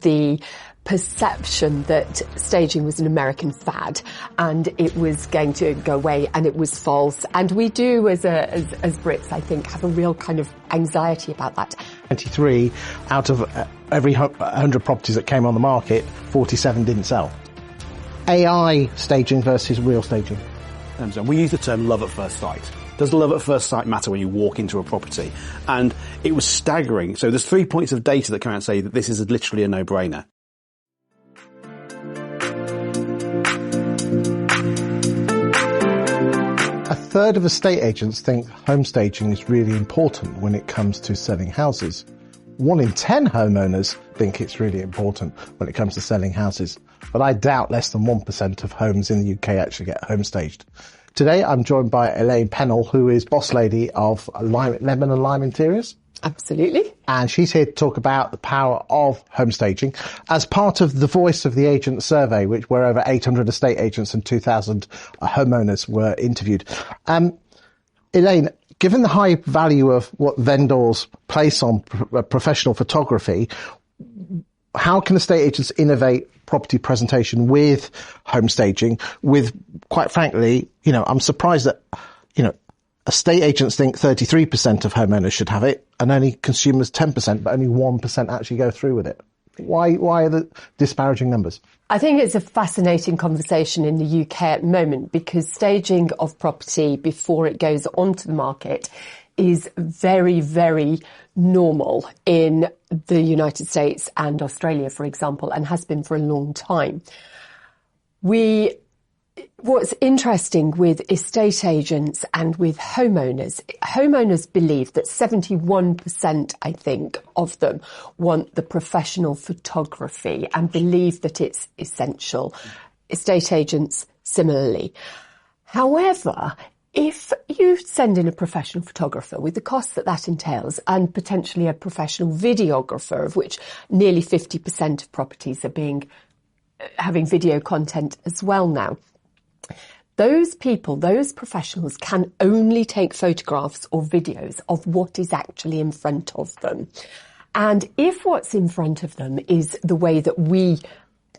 the perception that staging was an American fad and it was going to go away, and it was false. And we do, as Brits, I think, have a real kind of anxiety about that. 23 out of every 100 properties that came on the market, 47 didn't sell. AI staging versus real staging. We use the term love at first sight. Does love at first sight matter when you walk into a property? And it was staggering. So there's 3 points of data that come out and say that this is literally a no-brainer. A third of estate agents think home staging is really important when it comes to selling houses. 1 in 10 homeowners think it's really important when it comes to selling houses. But I doubt less than 1% of homes in the UK actually get home staged. Today I'm joined by Elaine Penhaul, who is boss lady of Lemon and Lime Interiors. Absolutely. And she's here to talk about the power of home staging as part of the Voice of the Agent survey, where over 800 estate agents and 2,000 homeowners were interviewed. Elaine, given the high value of what vendors place on professional photography, how can estate agents innovate property presentation with home staging with, quite frankly, I'm surprised that, estate agents think 33% of homeowners should have it and only consumers 10%, but only 1% actually go through with it. Why are the disparaging numbers? I think it's a fascinating conversation in the UK at the moment, because staging of property before it goes onto the market is very, very normal in the United States and Australia, for example, and has been for a long time. What's interesting with estate agents and with homeowners believe that 71%, I think, of them want the professional photography and believe that it's essential. Estate agents similarly. However, if you send in a professional photographer with the cost that entails, and potentially a professional videographer, of which nearly 50% of properties are having video content as well now, those people, those professionals, can only take photographs or videos of what is actually in front of them. And if what's in front of them is the way that we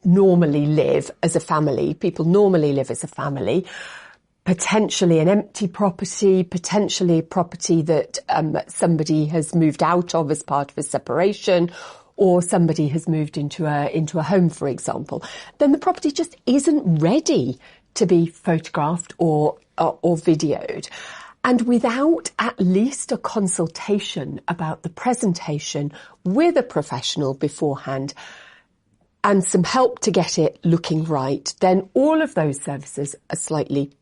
normally live as a family, people normally live as a family, potentially an empty property, potentially a property that somebody has moved out of as part of a separation, or somebody has moved into a home, for example, then the property just isn't ready to be photographed or videoed. And without at least a consultation about the presentation with a professional beforehand and some help to get it looking right, then all of those services are slightly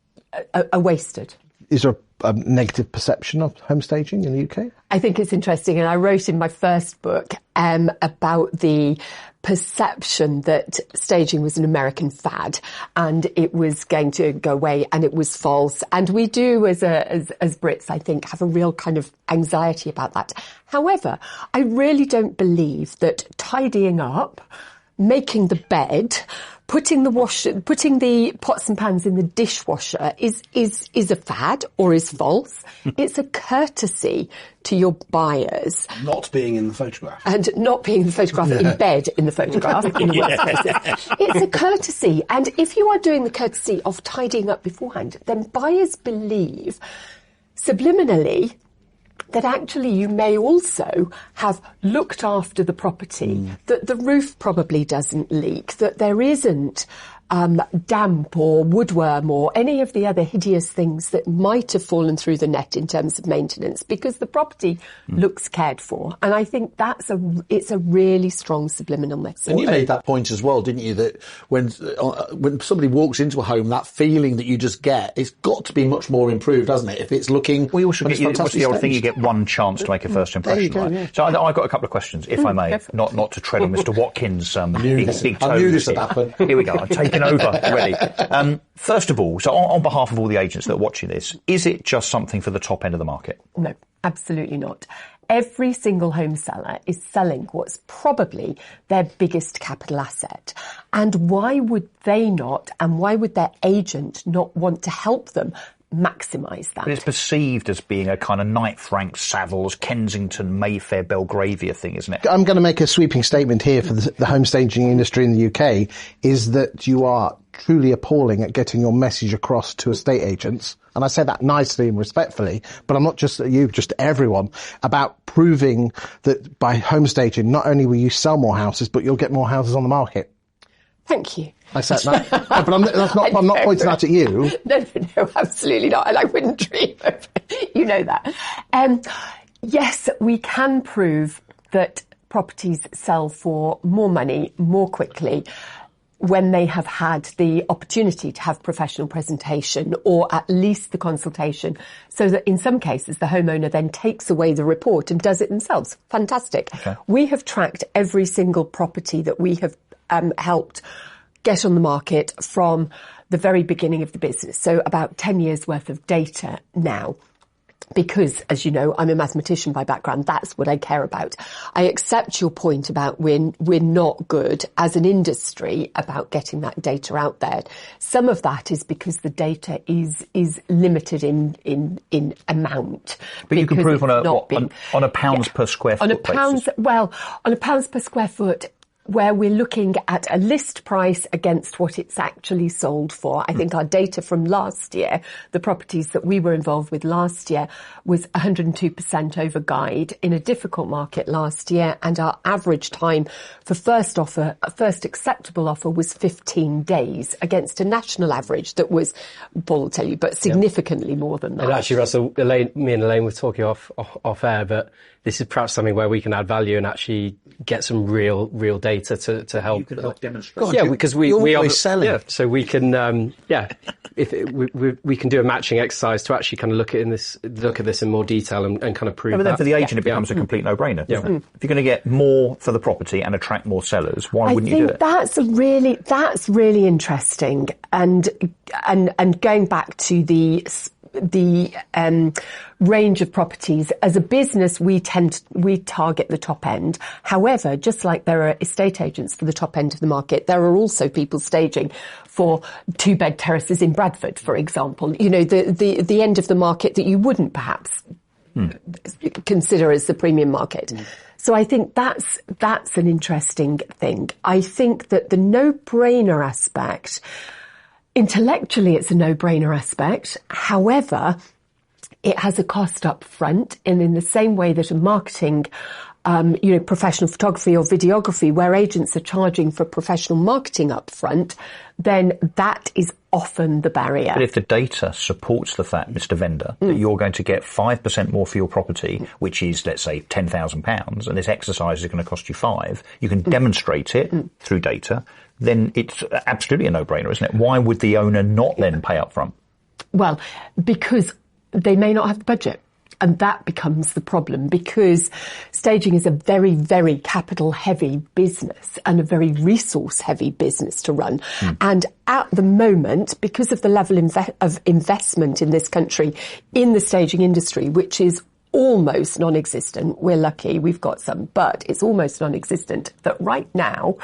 wasted. Is there a negative perception of home staging in the UK? I think it's interesting, and I wrote in my first book about the perception that staging was an American fad and it was going to go away, and it was false. And we do, as Brits, I think, have a real kind of anxiety about that. However, I really don't believe that tidying up, making the bed, putting the pots and pans in the dishwasher is a fad or is false. It's a courtesy to your buyers. Not being in the photograph. And not being in the photograph, in bed in the photograph, in the worst cases. It's a courtesy. And if you are doing the courtesy of tidying up beforehand, then buyers believe subliminally that actually you may also have looked after the property, that the roof probably doesn't leak, that there isn't damp or woodworm or any of the other hideous things that might have fallen through the net in terms of maintenance, because the property looks cared for. And I think it's a really strong subliminal message. And you made that point as well, didn't you, that when somebody walks into a home, that feeling that you just get, it's got to be much more improved, hasn't it? If it's looking... We also get what's the old thing, you get one chance to make a first impression. Go, right? yeah. So I've got a couple of questions, if I may, not to tread on Mr. Watkins' I knew this would happen. Here we go, I'm taking over, ready. First of all, so on behalf of all the agents that are watching this, is it just something for the top end of the market? No, absolutely not. Every single home seller is selling what's probably their biggest capital asset. And why would they not, and why would their agent not want to help them maximise that. But it's perceived as being a kind of Knight Frank, Savills, Kensington, Mayfair, Belgravia thing, isn't it? I'm going to make a sweeping statement here for the home staging industry in the UK, is that you are truly appalling at getting your message across to estate agents. And I say that nicely and respectfully, but I'm not just you, just everyone, about proving that by home staging, not only will you sell more houses, but you'll get more houses on the market. Thank you. I said that, but I'm not pointing that at you. No, absolutely not. And I wouldn't dream of it. You know that. Yes, we can prove that properties sell for more money, more quickly, when they have had the opportunity to have professional presentation or at least the consultation, so that in some cases the homeowner then takes away the report and does it themselves. Fantastic. Okay. We have tracked every single property that we have helped get on the market from the very beginning of the business. So about 10 years worth of data now. Because, as you know, I'm a mathematician by background. That's what I care about. I accept your point about we're not good as an industry about getting that data out there. Some of that is because the data is limited in amount. But you can prove on a pounds per square foot basis. On a pounds per square foot, where we're looking at a list price against what it's actually sold for. I think our data from last year, the properties that we were involved with last year, was 102% over guide in a difficult market last year, and our average time for first acceptable offer was 15 days against a national average that was, Paul will tell you, but significantly more than that. And actually, Russell, me and Elaine were talking off air, but this is perhaps something where we can add value and actually get some real data to help. You could demonstrate. Yeah, because we are selling. Yeah, so we can we can do a matching exercise to actually kind of look at this in more detail and kind of prove. But then that. for the agent, it becomes a complete no-brainer. Doesn't it? If you're going to get more for the property and attract more sellers, why wouldn't you do it? That's really interesting. And going back to the range of properties, as a business we target the top end. However, just like there are estate agents for the top end of the market, there are also people staging for 2-bed terraces in Bradford, for example. You know, the end of the market that you wouldn't perhaps consider as the premium market. So I think that's an interesting thing. I think that the no-brainer aspect, intellectually, it's a no-brainer aspect. However, it has a cost up front, and in the same way that a marketing, professional photography or videography, where agents are charging for professional marketing up front, then that is often the barrier. But if the data supports the fact, Mr. Vendor, that you're going to get 5% more for your property, which is, let's say, £10,000, and this exercise is going to cost you £5, you can demonstrate it through data, then it's absolutely a no-brainer, isn't it? Why would the owner not then pay up front? Well, because they may not have the budget. And that becomes the problem, because staging is a very, very capital-heavy business and a very resource-heavy business to run. And at the moment, because of the level of investment in this country in the staging industry, which is almost non-existent, we're lucky, we've got some, but it's almost non-existent, that right now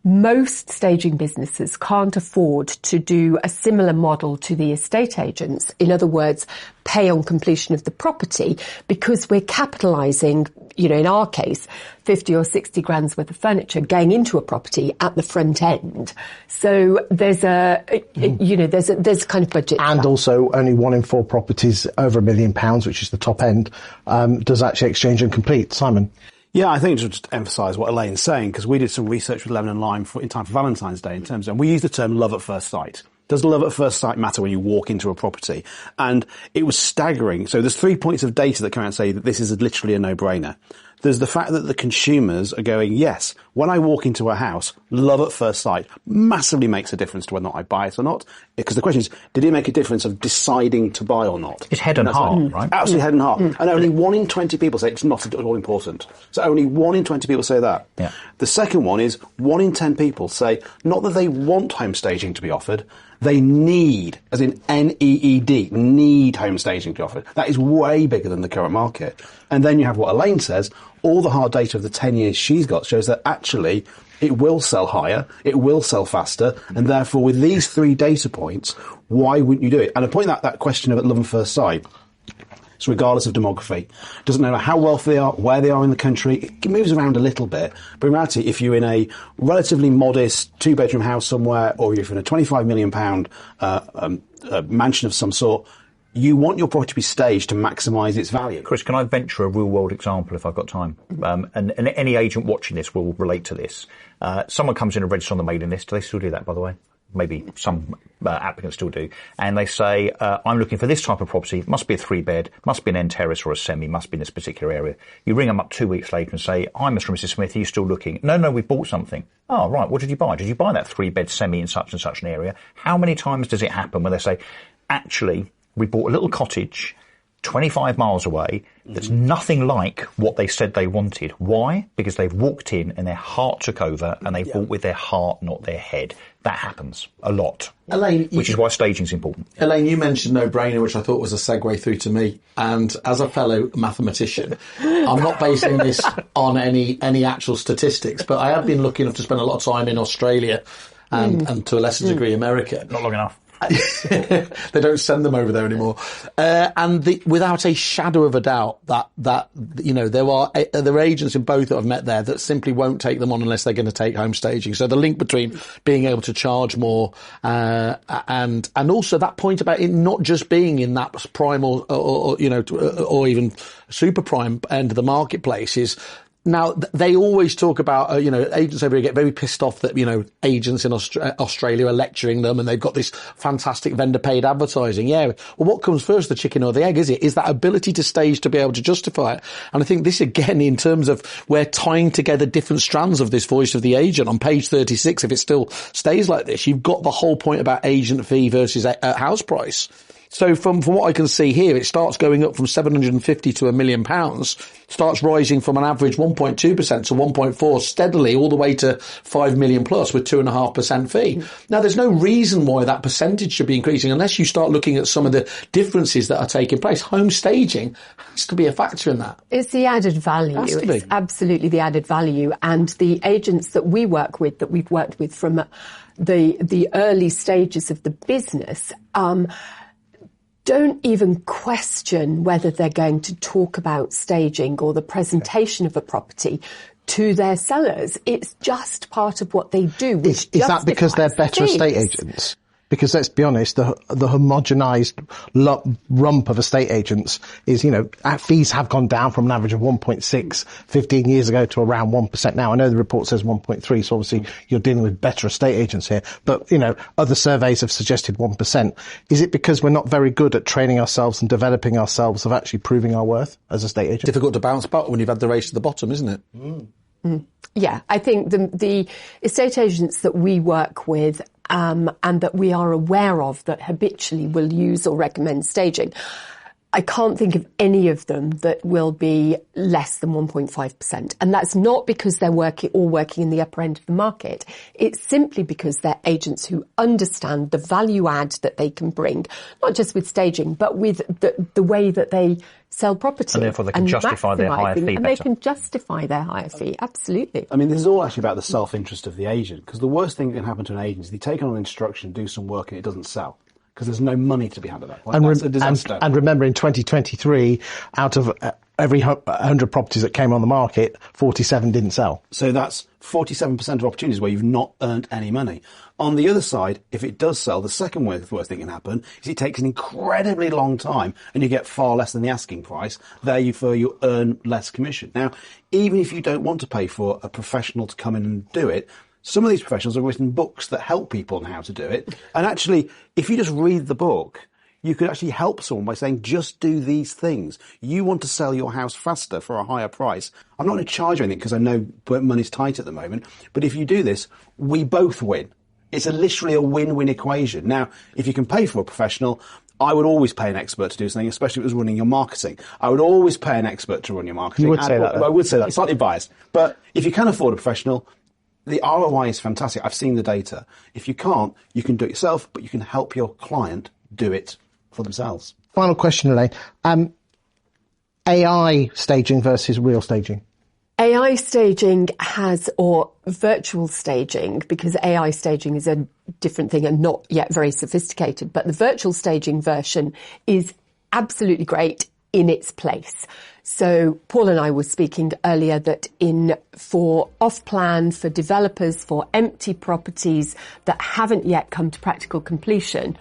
most staging businesses can't afford to do a similar model to the estate agents. In other words, pay on completion of the property, because we're capitalising, in our case, 50 or 60 grand's worth of furniture going into a property at the front end. So there's there's a kind of budget. And also only 1 in 4 properties over £1 million, which is the top end, does actually exchange and complete. Simon? Yeah, I think to just emphasise what Elaine's saying, because we did some research with Lemon and Lime in time for Valentine's Day and we use the term love at first sight. Does love at first sight matter when you walk into a property? And it was staggering. So there's 3 points of data that come out and say that this is literally a no-brainer. There's the fact that the consumers are going, yes, when I walk into a house, love at first sight massively makes a difference to whether or not I buy it or not. Because the question is, did it make a difference of deciding to buy or not? It's head and heart, right? Absolutely head and heart. And only 1 in 20 people say it's not at all important. So only 1 in 20 people say that. Yeah. The second one is 1 in 10 people say not that they want home staging to be offered, They need, as in NEED, need home staging to offer. That is way bigger than the current market. And then you have what Elaine says, all the hard data of the 10 years she's got shows that actually it will sell higher, it will sell faster, and therefore with these 3 data points, why wouldn't you do it? And I point out that question of love at first sight. So regardless of demography, doesn't matter how wealthy they are, where they are in the country, it moves around a little bit. But in reality, if you're in a relatively modest 2-bedroom house somewhere, or you're in a £25 million mansion of some sort, you want your property to be staged to maximise its value. Chris, can I venture a real-world example if I've got time? And any agent watching this will relate to this. Someone comes in and registers on the mailing list. Do they still do that, by the way? Maybe some applicants still do. And they say, I'm looking for this type of property. It must be a 3-bed, must be an end terrace or a semi, must be in this particular area. You ring them up 2 weeks later and say, hi, Mr. and Mrs. Smith, are you still looking? No, we bought something. Oh, right. What did you buy? Did you buy that 3-bed semi in such and such an area? How many times does it happen when they say, actually, we bought a little cottage 25 miles away that's nothing like what they said they wanted. Why? Because they've walked in and their heart took over and they bought with their heart, not their head. That happens a lot. Elaine, which is why staging is important. Elaine, you mentioned no-brainer, which I thought was a segue through to me. And as a fellow mathematician, I'm not basing this on any actual statistics, but I have been lucky enough to spend a lot of time in Australia and to a lesser degree America. Not long enough. They don't send them over there anymore. Without a shadow of a doubt that you know, there are agents in both that I've met there that simply won't take them on unless they're going to take home staging. So the link between being able to charge more, and also that point about it not just being in that prime or you know, or even super prime end of the marketplace is. Now, they always talk about, you know, agents over here get very pissed off that, you know, agents in Australia are lecturing them and they've got this fantastic vendor paid advertising. Yeah. Well, what comes first, the chicken or the egg, is it? Is that ability to stage to be able to justify it? And I think this again, in terms of we're tying together different strands of this voice of the agent on page 36, if it still stays like this, you've got the whole point about agent fee versus house price. So from what I can see here, it starts going up from 750 to £1 million, starts rising from an average 1.2% to 1.4 steadily all the way to 5 million plus with 2.5% fee. Now, there's no reason why that percentage should be increasing unless you start looking at some of the differences that are taking place. Home staging has to be a factor in that. It's the added value. It has to be. It's absolutely the added value. And the agents that we work with, that we've worked with from the early stages of the business, don't even question whether they're going to talk about staging or the presentation of a property to their sellers. It's just part of what they do. Is that because they're better estate agents? Because let's be honest, the homogenised rump of estate agents is, you know, fees have gone down from an average of 1.6 15 years ago to around 1% now. I know the report says 1.3, so obviously you're dealing with better estate agents here. But, you know, other surveys have suggested 1%. Is it because we're not very good at training ourselves and developing ourselves of actually proving our worth as estate agents? Difficult to bounce back when you've had the race to the bottom, isn't it? Yeah, I think the estate agents that we work with and that we are aware of that habitually will use or recommend staging, I can't think of any of them that will be less than 1.5%. And that's not because they're working in the upper end of the market. It's simply because they're agents who understand the value add that they can bring, not just with staging, but with the way that they sell property. And therefore they can justify their higher fee better. And they can justify their higher fee, absolutely. I mean, this is all actually about the self-interest of the agent, because the worst thing that can happen to an agent is they take on an instruction, do some work, and it doesn't sell. Because there's no money to be had at that point. That's a disaster. And remember, in 2023, out of every 100 properties that came on the market, 47 didn't sell. So that's 47% of opportunities where you've not earned any money. On the other side, if it does sell, the second worst thing that can happen is it takes an incredibly long time and you get far less than the asking price. Therefore, you earn less commission. Now, even if you don't want to pay for a professional to come in and do it, some of these professionals have written books that help people on how to do it. And actually, if you just read the book, you could actually help someone by saying, just do these things. You want to sell your house faster for a higher price. I'm not going to charge you anything because I know money's tight at the moment. But if you do this, we both win. It's literally a win-win equation. Now, if you can pay for a professional, I would always pay an expert to do something, especially if it was running your marketing. I would always pay an expert to run your marketing. You would say that. I would say that. Slightly biased. But if you can afford a professional, the ROI is fantastic. I've seen the data. If you can't, you can do it yourself, but you can help your client do it for themselves. Final question, Elaine. AI staging versus real staging. AI staging or virtual staging, because AI staging is a different thing and not yet very sophisticated, but the virtual staging version is absolutely great in its place. So Paul and I were speaking earlier that for off-plan, for developers, for empty properties that haven't yet come to practical completion,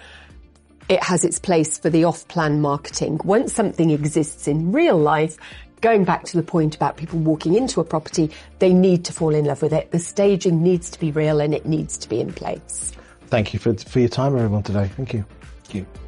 it has its place for the off-plan marketing. Once something exists in real life, going back to the point about people walking into a property, they need to fall in love with it. The staging needs to be real and it needs to be in place. Thank you for your time, everyone, today. Thank you. Thank you.